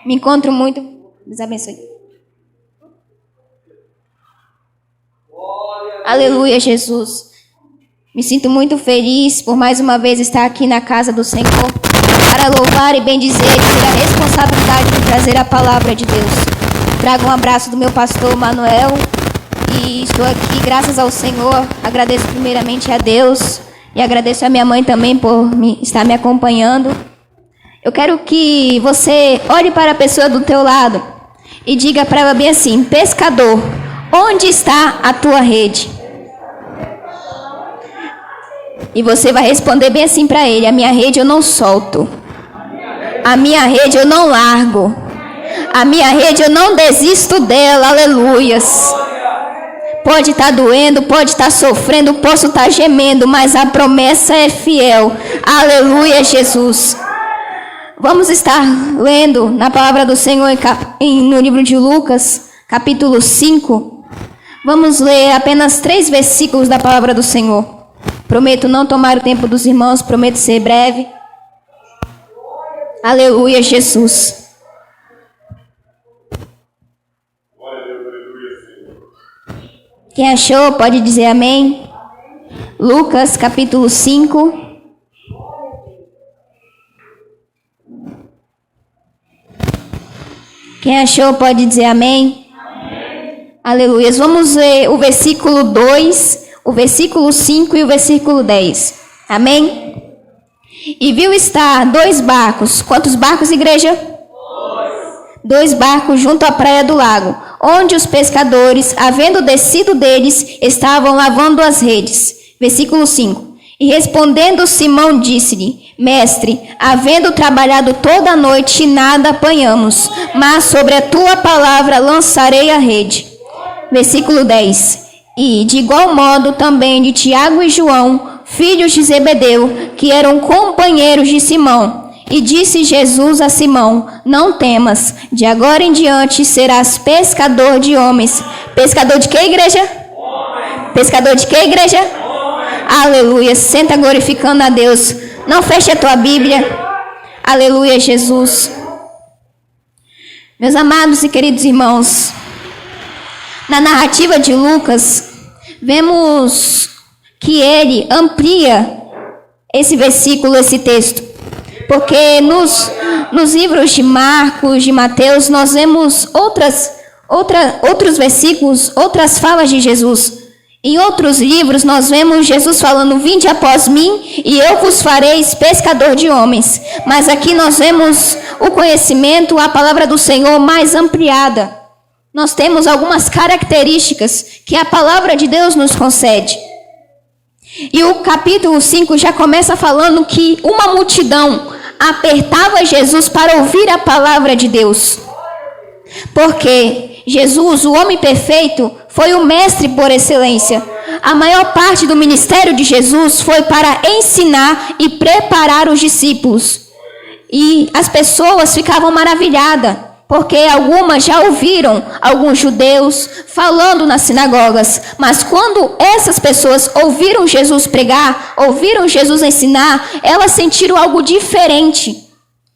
Me encontro muito... Deus abençoe. Aleluia, Jesus. Me sinto muito feliz por mais uma vez estar aqui na casa do Senhor para louvar e bendizer e ter a responsabilidade de trazer a palavra de Deus. Trago um abraço do meu pastor Manuel e estou aqui graças ao Senhor. Agradeço primeiramente a Deus e agradeço a minha mãe também por estar me acompanhando. Eu quero que você olhe para a pessoa do teu lado e diga para ela bem assim: pescador, onde está a tua rede? E você vai responder bem assim para ele: a minha rede eu não solto. A minha rede eu não largo. A minha rede eu não desisto dela. Aleluias. Pode estar doendo, pode estar sofrendo, posso estar gemendo, mas a promessa é fiel. Aleluia, Jesus. Vamos estar lendo na palavra do Senhor no livro de Lucas, capítulo 5. Vamos ler apenas 3 versículos da palavra do Senhor. Prometo não tomar o tempo dos irmãos, prometo ser breve. Aleluia, Jesus. Quem achou pode dizer amém. Lucas capítulo 5. Quem achou pode dizer amém. Amém. Aleluia. Vamos ler o versículo 2, o versículo 5 e o versículo 10. Amém? E viu estar 2 barcos. Quantos barcos, igreja? 2 barcos junto à praia do lago, onde os pescadores, havendo descido deles, estavam lavando as redes. Versículo 5. E respondendo Simão, disse-lhe: Mestre, havendo trabalhado toda a noite, nada apanhamos, mas sobre a tua palavra lançarei a rede. Versículo 10. E, de igual modo, também de Tiago e João, filhos de Zebedeu, que eram companheiros de Simão. E disse Jesus a Simão: Não temas, de agora em diante serás pescador de homens. Pescador de que, igreja? Pescador de que, igreja? Aleluia. Senta glorificando a Deus. Não feche a tua Bíblia. Aleluia, Jesus. Meus amados e queridos irmãos, na narrativa de Lucas, vemos que ele amplia esse versículo, esse texto. Porque nos livros de Marcos, de Mateus, nós vemos outros versículos, outras falas de Jesus. Em outros livros, nós vemos Jesus falando: Vinde após mim e eu vos farei pescador de homens. Mas aqui nós vemos o conhecimento, a palavra do Senhor mais ampliada. Nós temos algumas características que a palavra de Deus nos concede. E o capítulo 5 já começa falando que uma multidão apertava Jesus para ouvir a palavra de Deus. Porque Jesus, o homem perfeito, foi o mestre por excelência. A maior parte do ministério de Jesus foi para ensinar e preparar os discípulos. E as pessoas ficavam maravilhadas, porque algumas já ouviram alguns judeus falando nas sinagogas. Mas quando essas pessoas ouviram Jesus pregar, ouviram Jesus ensinar, elas sentiram algo diferente.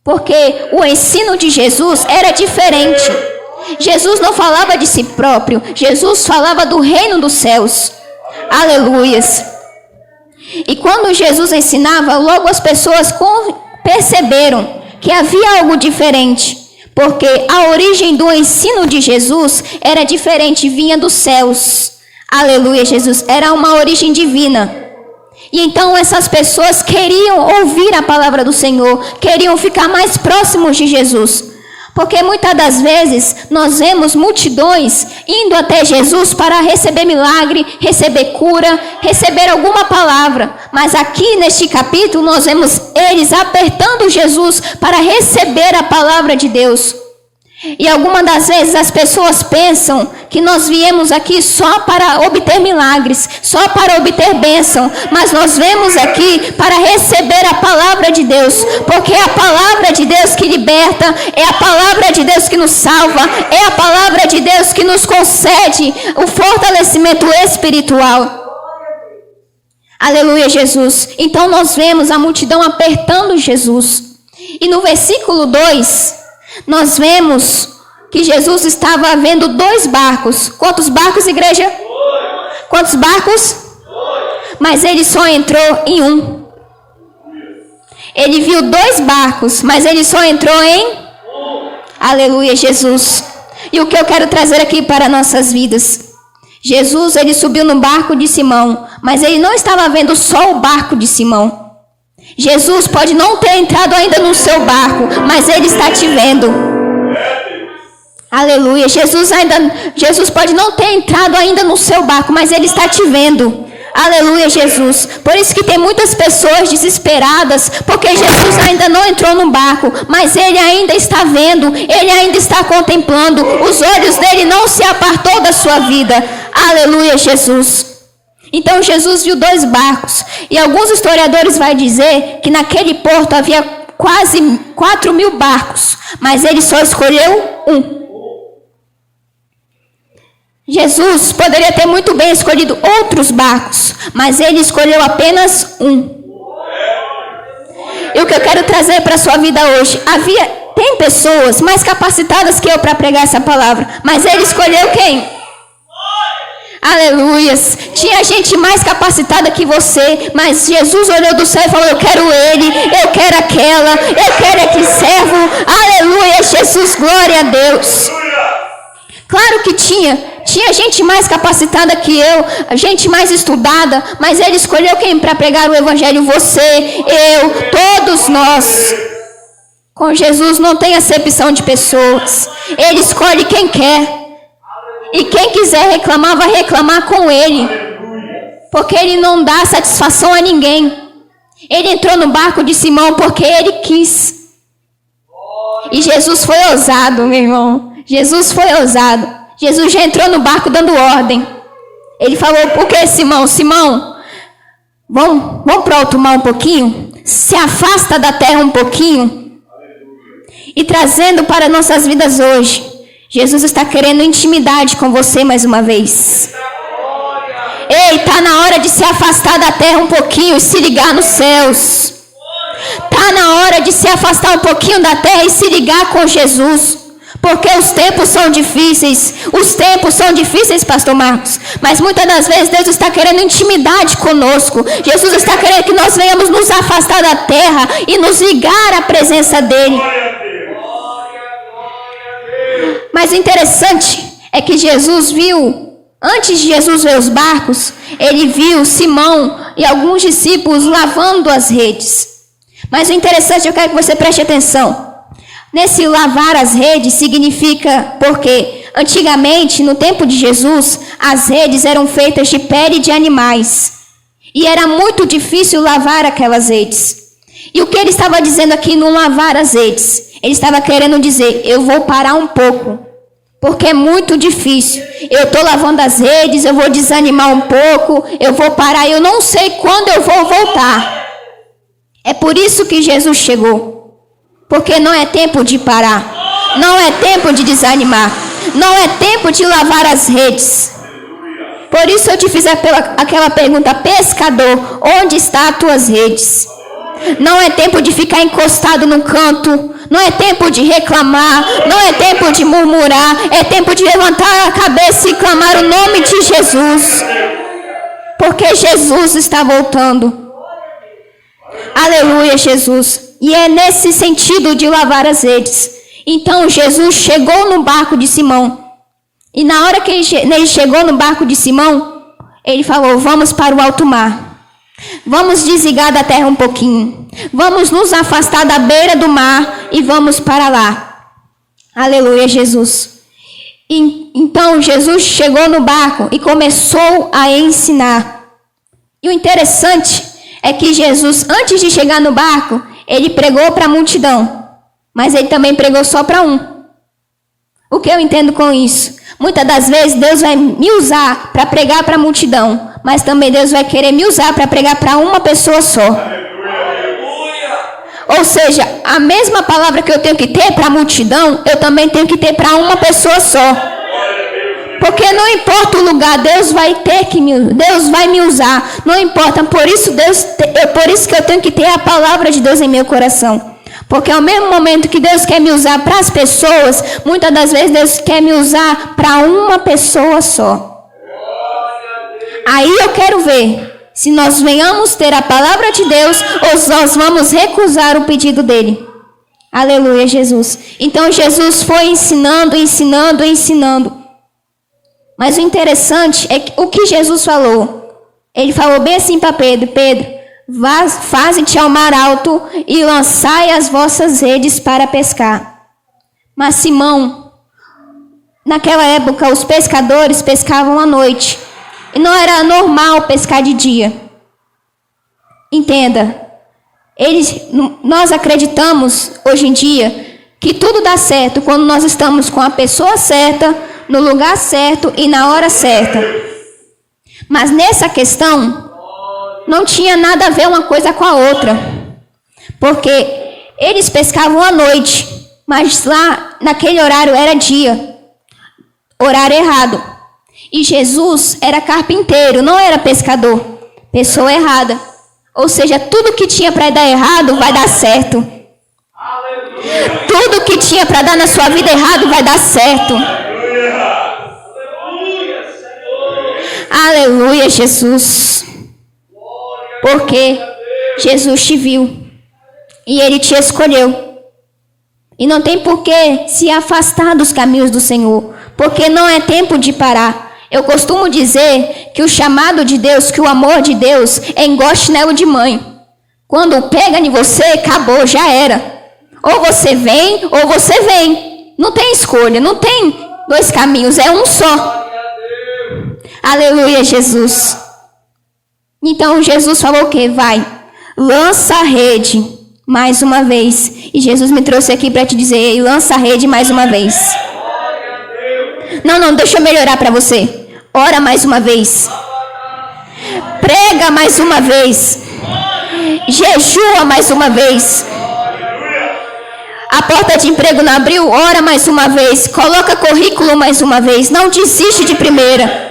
Porque o ensino de Jesus era diferente. Jesus não falava de si próprio, Jesus falava do reino dos céus. Aleluias. E quando Jesus ensinava, logo as pessoas perceberam que havia algo diferente. Porque a origem do ensino de Jesus era diferente, vinha dos céus. Aleluia, Jesus. Era uma origem divina. E então essas pessoas queriam ouvir a palavra do Senhor, queriam ficar mais próximos de Jesus. Porque muitas das vezes nós vemos multidões indo até Jesus para receber milagre, receber cura, receber alguma palavra. Mas aqui neste capítulo nós vemos eles apertando Jesus para receber a palavra de Deus. E algumas das vezes as pessoas pensam que nós viemos aqui só para obter milagres, só para obter bênção. Mas nós viemos aqui para receber a palavra de Deus. Porque é a palavra de Deus que liberta, é a palavra de Deus que nos salva, é a palavra de Deus que nos concede o fortalecimento espiritual. Aleluia, Jesus. Então nós vemos a multidão apertando Jesus. E no versículo 2... nós vemos que Jesus estava vendo 2 barcos. Quantos barcos, igreja? Quantos barcos? Mas ele só entrou em um. Ele viu 2 barcos, mas ele só entrou em Aleluia, Jesus. E o que eu quero trazer aqui para nossas vidas? Jesus, ele subiu no barco de Simão, mas ele não estava vendo só o barco de Simão. Jesus pode não ter entrado ainda no seu barco, mas ele está te vendo. Aleluia. Jesus pode não ter entrado ainda no seu barco, mas ele está te vendo. Aleluia, Jesus. Por isso que tem muitas pessoas desesperadas, porque Jesus ainda não entrou no barco, mas ele ainda está vendo, ele ainda está contemplando, os olhos dele não se apartou da sua vida. Aleluia, Jesus. Então Jesus viu 2 barcos, e alguns historiadores vão dizer que naquele porto havia quase 4.000 barcos, mas ele só escolheu um. Jesus poderia ter muito bem escolhido outros barcos, mas ele escolheu apenas um. E o que eu quero trazer para a sua vida hoje, tem pessoas mais capacitadas que eu para pregar essa palavra, mas ele escolheu quem? Aleluias. Tinha gente mais capacitada que você, mas Jesus olhou do céu e falou: eu quero ele, eu quero aquela, eu quero aquele servo. Aleluia, Jesus, glória a Deus. Claro que tinha gente mais capacitada que eu, gente mais estudada, mas ele escolheu quem para pregar o evangelho? Você, eu, todos nós. Com Jesus não tem acepção de pessoas, ele escolhe quem quer. E quem quiser reclamar, vai reclamar com ele, porque ele não dá satisfação a ninguém. Ele entrou no barco de Simão porque ele quis. E Jesus foi ousado, meu irmão. Jesus foi ousado. Jesus já entrou no barco dando ordem. Ele falou: por que, Simão? Simão, vamos para alto mar um pouquinho? Se afasta da terra um pouquinho. E trazendo para nossas vidas hoje, Jesus está querendo intimidade com você mais uma vez. Ei, está na hora de se afastar da terra um pouquinho e se ligar nos céus. Está na hora de se afastar um pouquinho da terra e se ligar com Jesus. Porque os tempos são difíceis. Os tempos são difíceis, pastor Marcos. Mas muitas das vezes Deus está querendo intimidade conosco. Jesus está querendo que nós venhamos nos afastar da terra e nos ligar à presença dele. Mas o interessante é que Jesus viu, antes de Jesus ver os barcos, ele viu Simão e alguns discípulos lavando as redes. Mas o interessante, eu quero que você preste atenção. Nesse lavar as redes significa porque antigamente, no tempo de Jesus, as redes eram feitas de pele de animais. E era muito difícil lavar aquelas redes. E o que ele estava dizendo aqui no lavar as redes? Ele estava querendo dizer: eu vou parar um pouco, porque é muito difícil. Eu estou lavando as redes, eu vou desanimar um pouco, eu vou parar, eu não sei quando eu vou voltar. É por isso que Jesus chegou. Porque não é tempo de parar, não é tempo de desanimar, não é tempo de lavar as redes. Por isso eu te fiz aquela pergunta: pescador, onde estão as tuas redes? Não é tempo de ficar encostado no canto, não é tempo de reclamar, não é tempo de murmurar, é tempo de levantar a cabeça e clamar o nome de Jesus, porque Jesus está voltando. Aleluia, Jesus. E é nesse sentido de lavar as redes. Então Jesus chegou no barco de Simão. E na hora que ele chegou no barco de Simão, ele falou: vamos para o alto mar. Vamos desligar da terra um pouquinho. Vamos nos afastar da beira do mar e vamos para lá. Aleluia, Jesus. E então Jesus chegou no barco e começou a ensinar. E o interessante é que Jesus, antes de chegar no barco, ele pregou para a multidão, mas ele também pregou só para um. O que eu entendo com isso? Muitas das vezes Deus vai me usar para pregar para a multidão, mas também Deus vai querer me usar para pregar para uma pessoa só. Ou seja, a mesma palavra que eu tenho que ter para a multidão, eu também tenho que ter para uma pessoa só. Porque não importa o lugar, Deus vai me usar. Não importa, por isso que eu tenho que ter a palavra de Deus em meu coração. Porque ao mesmo momento que Deus quer me usar para as pessoas, muitas das vezes Deus quer me usar para uma pessoa só. Aí eu quero ver se nós venhamos ter a palavra de Deus ou nós vamos recusar o pedido dele. Aleluia, Jesus. Então Jesus foi ensinando. Mas o interessante é que o que Jesus falou. Ele falou bem assim para Pedro: Pedro, faze-te ao mar alto e lançai as vossas redes para pescar. Mas Simão, naquela época os pescadores pescavam à noite. E não era normal pescar de dia. Entenda. Nós acreditamos hoje em dia que tudo dá certo quando nós estamos com a pessoa certa, no lugar certo e na hora certa. Mas nessa questão, não tinha nada a ver uma coisa com a outra. Porque eles pescavam à noite, mas lá naquele horário era dia. Horário errado. E Jesus era carpinteiro, não era pescador. Pessoa errada. Ou seja, tudo que tinha para dar errado vai dar certo. Aleluia. Tudo que tinha para dar na sua vida errado vai dar certo. Aleluia, Jesus. Porque Jesus te viu e Ele te escolheu. E não tem por que se afastar dos caminhos do Senhor, porque não é tempo de parar. Eu costumo dizer que o chamado de Deus, que o amor de Deus é igual chinelo de mãe. Quando pega em você, acabou, já era. Ou você vem, ou você vem. Não tem escolha, não tem dois caminhos, é um só. Aleluia, Jesus. Então Jesus falou o quê? Vai, lança a rede mais uma vez. E Jesus me trouxe aqui para te dizer, lança a rede mais uma vez. Não, deixa eu melhorar para você. Ora mais uma vez. Prega mais uma vez. Jejua mais uma vez. A porta de emprego não abriu? Ora mais uma vez. Coloca currículo mais uma vez. Não desiste de primeira.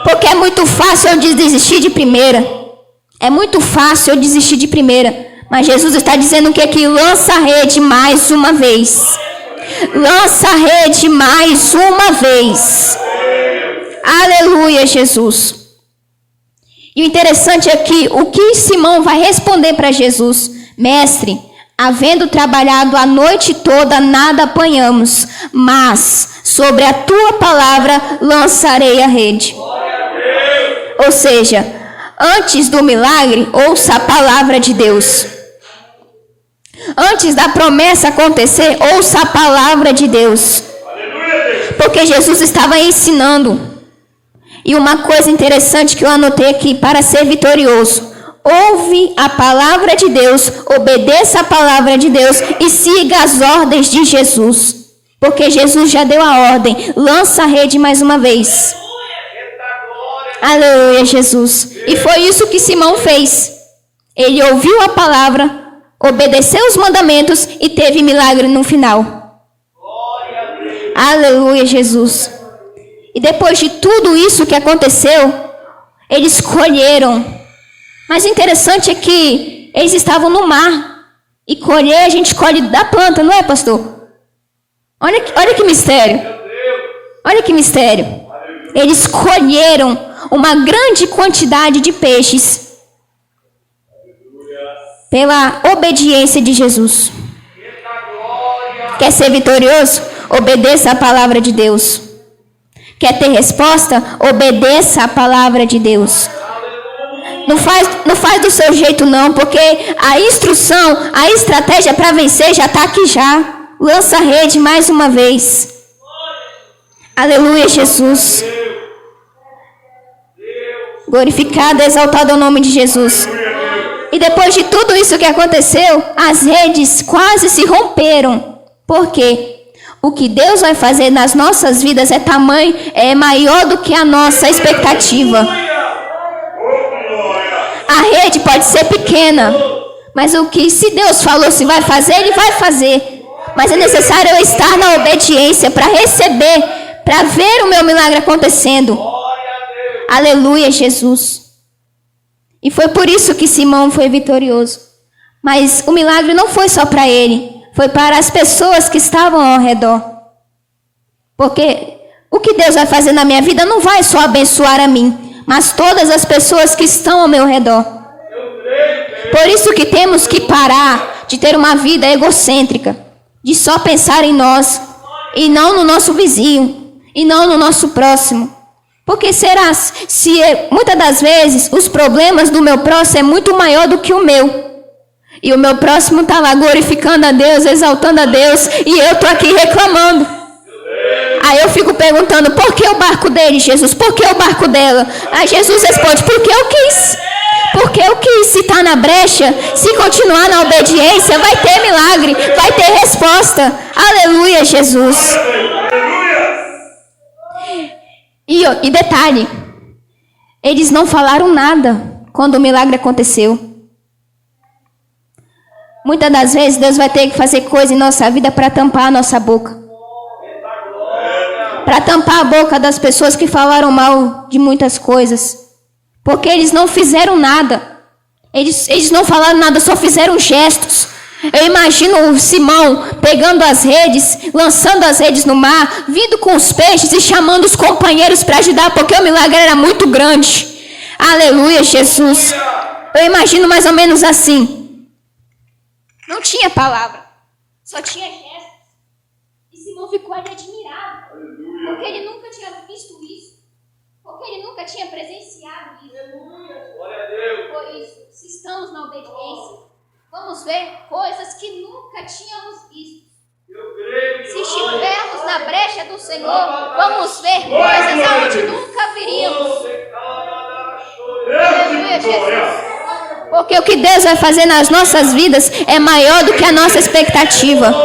Porque é muito fácil eu desistir de primeira. É muito fácil eu desistir de primeira. Mas Jesus está dizendo que aqui lança a rede mais uma vez. Lança a rede mais uma vez. Aleluia, Jesus. E o interessante é que o que Simão vai responder para Jesus: Mestre, havendo trabalhado a noite toda, nada apanhamos, mas sobre a tua palavra lançarei a rede. Ou seja, antes do milagre, ouça a palavra de Deus. Antes da promessa acontecer, ouça a palavra de Deus. Porque Jesus estava ensinando. E uma coisa interessante que eu anotei aqui, para ser vitorioso: ouve a palavra de Deus, obedeça a palavra de Deus e siga as ordens de Jesus. Porque Jesus já deu a ordem, lança a rede mais uma vez. Aleluia, Jesus. E foi isso que Simão fez. Ele ouviu a palavra, obedeceu os mandamentos e teve milagre no final. Aleluia, Jesus. E depois de tudo isso que aconteceu, eles colheram. Mas o interessante é que eles estavam no mar. E colher, a gente colhe da planta, não é, pastor? Olha que mistério. Olha que mistério. Eles colheram uma grande quantidade de peixes pela obediência de Jesus. Quer ser vitorioso? Obedeça a palavra de Deus. Quer ter resposta? Obedeça a palavra de Deus. Não faz do seu jeito não, porque a instrução, a estratégia para vencer já está aqui já. Lança a rede mais uma vez. Aleluia, Jesus. Glorificado, exaltado é o nome de Jesus. E depois de tudo isso que aconteceu, as redes quase se romperam. Por quê? O que Deus vai fazer nas nossas vidas é maior do que a nossa expectativa. A rede pode ser pequena, mas se Deus falou se vai fazer, Ele vai fazer. Mas é necessário eu estar na obediência para receber, para ver o meu milagre acontecendo. Aleluia, Jesus. E foi por isso que Simão foi vitorioso. Mas o milagre não foi só para ele, foi para as pessoas que estavam ao redor. Porque o que Deus vai fazer na minha vida não vai só abençoar a mim, mas todas as pessoas que estão ao meu redor. Por isso que temos que parar de ter uma vida egocêntrica, de só pensar em nós, e não no nosso vizinho, e não no nosso próximo. Porque será se muitas das vezes os problemas do meu próximo é muito maior do que o meu. E o meu próximo está lá glorificando a Deus, exaltando a Deus, e eu estou aqui reclamando. Aí eu fico perguntando, por que o barco dele, Jesus? Por que o barco dela? Aí Jesus responde, porque eu quis. Porque eu quis. Se está na brecha, se continuar na obediência, vai ter milagre, vai ter resposta. Aleluia, Jesus. E detalhe, eles não falaram nada quando o milagre aconteceu. Muitas das vezes Deus vai ter que fazer coisa em nossa vida para tampar a nossa boca. Para tampar a boca das pessoas que falaram mal de muitas coisas. Porque eles não fizeram nada. Eles não falaram nada, só fizeram gestos. Eu imagino o Simão pegando as redes, lançando as redes no mar, vindo com os peixes e chamando os companheiros para ajudar, porque o milagre era muito grande. Aleluia, Jesus. Eu imagino mais ou menos assim. Não tinha palavra, só tinha gestos. E Simão ficou ali admirado, porque ele nunca tinha visto isso, porque ele nunca tinha presenciado isso. Glória a Deus. Por isso, se estamos na obediência, vamos ver coisas que nunca tínhamos visto. Se estivermos na brecha do Senhor, vamos ver coisas aonde nunca viríamos. Aleluia, Jesus. Porque o que Deus vai fazer nas nossas vidas é maior do que a nossa expectativa.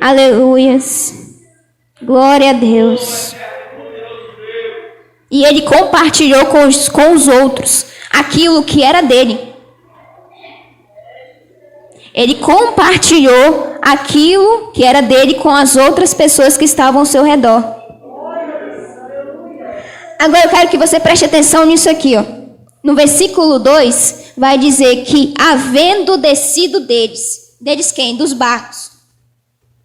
Aleluias. Glória a Deus. E ele compartilhou com os outros aquilo que era dele. Ele compartilhou aquilo que era dele com as outras pessoas que estavam ao seu redor. Agora eu quero que você preste atenção nisso aqui, ó. No versículo 2, vai dizer que havendo descido deles quem? Dos barcos.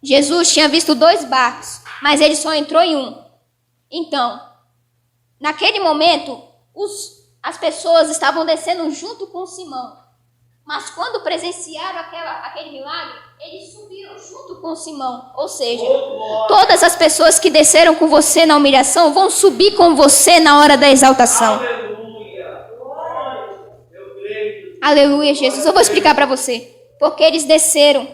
Jesus tinha visto 2 barcos, mas ele só entrou em um. Então, naquele momento, as pessoas estavam descendo junto com Simão. Mas quando presenciaram aquele milagre, eles subiram junto com Simão. Ou seja, todas as pessoas que desceram com você na humilhação vão subir com você na hora da exaltação. Aleluia, Jesus. Eu vou explicar para você. Porque eles desceram